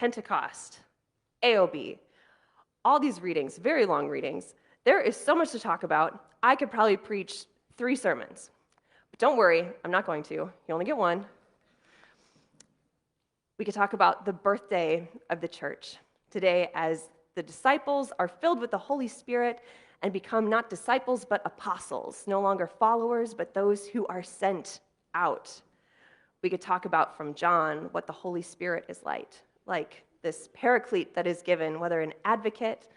Pentecost, AOB, all these readings, very long readings. There is so much to talk about. I could probably preach 3 sermons. But don't worry, I'm not going to. You only get one. We could talk about the birthday of the church today as the disciples are filled with the Holy Spirit and become not disciples but apostles, no longer followers but those who are sent out. We could talk about from John what the Holy Spirit is like this paraclete that is given, whether an advocate,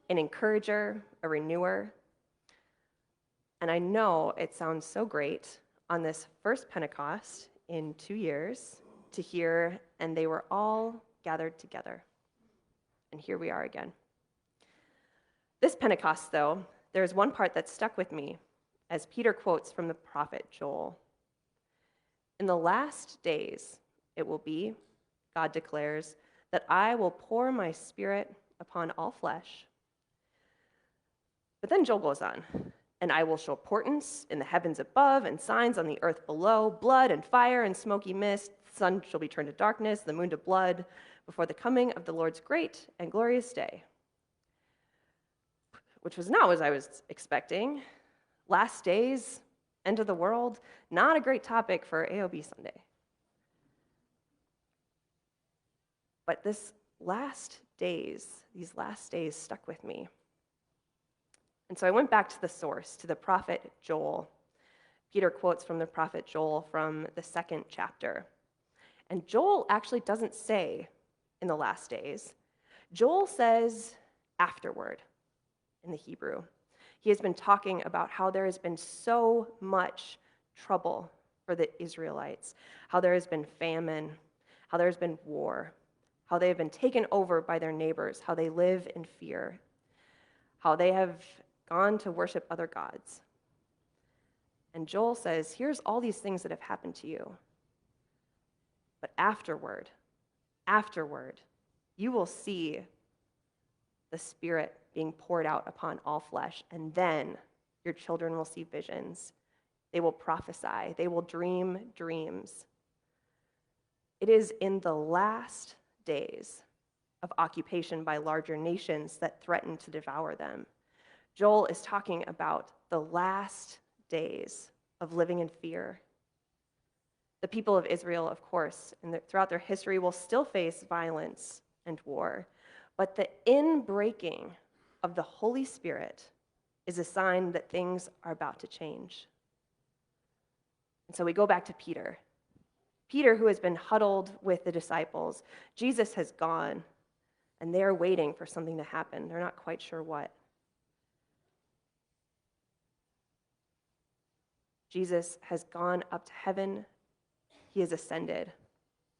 an encourager, a renewer. And I know it sounds so great on this first Pentecost in 2 years to hear, and they were all gathered together. And here we are again. This Pentecost, though, there's one part that stuck with me, as Peter quotes from the prophet Joel. In the last days it will be, God declares, that I will pour my spirit upon all flesh. But then Joel goes on, and I will show portents in the heavens above and signs on the earth below, blood and fire and smoky mist. The sun shall be turned to darkness, the moon to blood, before the coming of the Lord's great and glorious day. Which was not what I was expecting. Last days, end of the world, not a great topic for AOB Sunday. But these last days stuck with me. And so I went back to the source, to the prophet Joel. Peter quotes from the prophet Joel from the 2nd chapter. And Joel actually doesn't say in the last days. Joel says afterward in the Hebrew. He has been talking about how there has been so much trouble for the Israelites, how there has been famine, how there has been war, how they have been taken over by their neighbors, how they live in fear, how they have gone to worship other gods. And Joel says, here's all these things that have happened to you. But afterward, you will see the Spirit being poured out upon all flesh, and then your children will see visions. They will prophesy. They will dream dreams. It is in the last days of occupation by larger nations that threaten to devour them. Joel is talking about the last days of living in fear. The people of Israel, of course, throughout their history will still face violence and war, but the inbreaking of the Holy Spirit is a sign that things are about to change. And so we go back to Peter. Peter, who has been huddled with the disciples. Jesus has gone, and they're waiting for something to happen. They're not quite sure what. Jesus has gone up to heaven. He has ascended,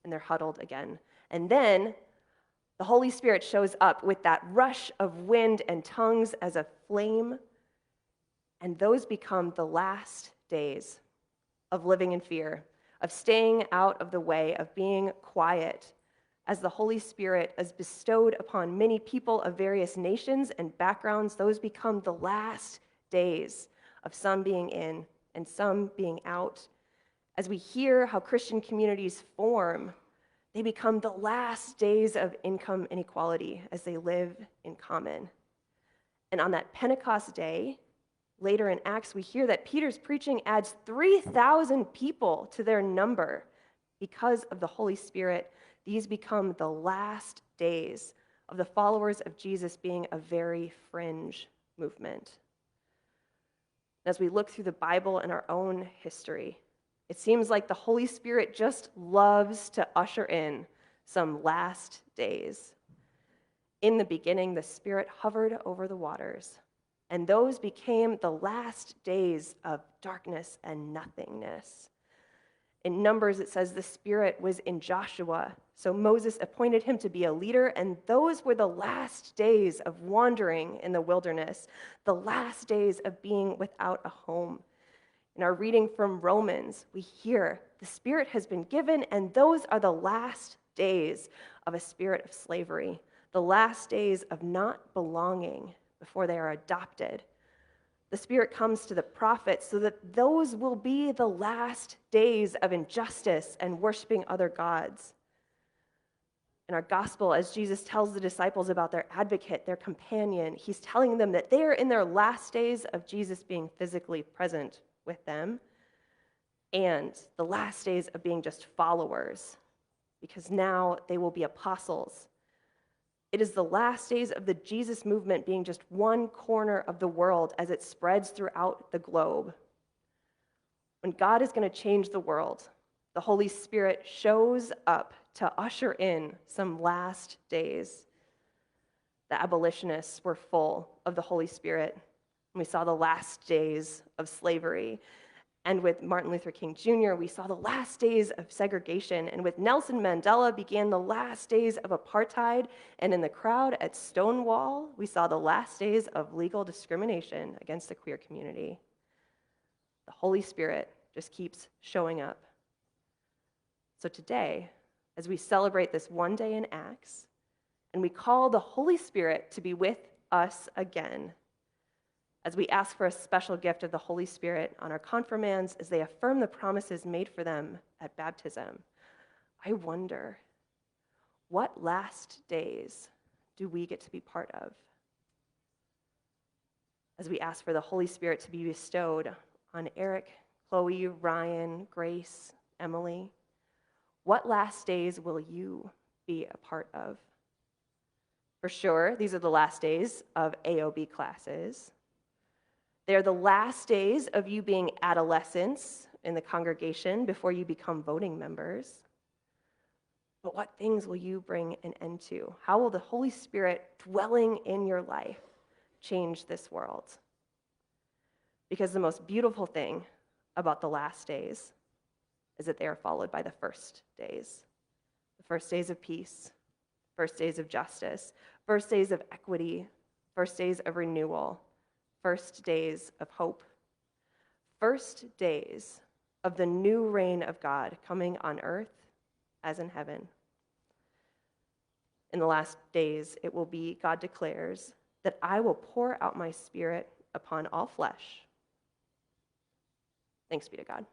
and they're huddled again. And then the Holy Spirit shows up with that rush of wind and tongues as a flame, and those become the last days of living in fear, of staying out of the way, of being quiet, as the Holy Spirit is bestowed upon many people of various nations and backgrounds. Those become the last days of some being in and some being out. As we hear how Christian communities form, they become the last days of income inequality as they live in common. And on that Pentecost day, later in Acts, we hear that Peter's preaching adds 3,000 people to their number because of the Holy Spirit. These become the last days of the followers of Jesus being a very fringe movement. As we look through the Bible and our own history, it seems like the Holy Spirit just loves to usher in some last days. In the beginning, the Spirit hovered over the waters, and those became the last days of darkness and nothingness. In Numbers, it says the Spirit was in Joshua, so Moses appointed him to be a leader, and those were the last days of wandering in the wilderness, the last days of being without a home. In our reading from Romans, we hear the Spirit has been given, and those are the last days of a spirit of slavery, the last days of not belonging before they are adopted. The Spirit comes to the prophets so that those will be the last days of injustice and worshiping other gods. In our gospel, as Jesus tells the disciples about their advocate, their companion, he's telling them that they are in their last days of Jesus being physically present with them and the last days of being just followers, because now they will be apostles. It is the last days of the Jesus movement being just one corner of the world as it spreads throughout the globe. When God is going to change the world, the Holy Spirit shows up to usher in some last days. The abolitionists were full of the Holy Spirit. We saw the last days of slavery. And with Martin Luther King Jr., we saw the last days of segregation. And with Nelson Mandela began the last days of apartheid. And in the crowd at Stonewall, we saw the last days of legal discrimination against the queer community. The Holy Spirit just keeps showing up. So today, as we celebrate this one day in Acts, and we call the Holy Spirit to be with us again, as we ask for a special gift of the Holy Spirit on our confirmands as they affirm the promises made for them at baptism, I wonder, what last days do we get to be part of? As we ask for the Holy Spirit to be bestowed on Eric, Chloe, Ryan, Grace, Emily, what last days will you be a part of? For sure, these are the last days of AOB classes. They're the last days of you being adolescents in the congregation before you become voting members. But what things will you bring an end to? How will the Holy Spirit dwelling in your life change this world? Because the most beautiful thing about the last days is that they are followed by the first days. The first days of peace, first days of justice, first days of equity, first days of renewal, first days of hope, first days of the new reign of God coming on earth as in heaven. In the last days, it will be, God declares, that I will pour out my Spirit upon all flesh. Thanks be to God.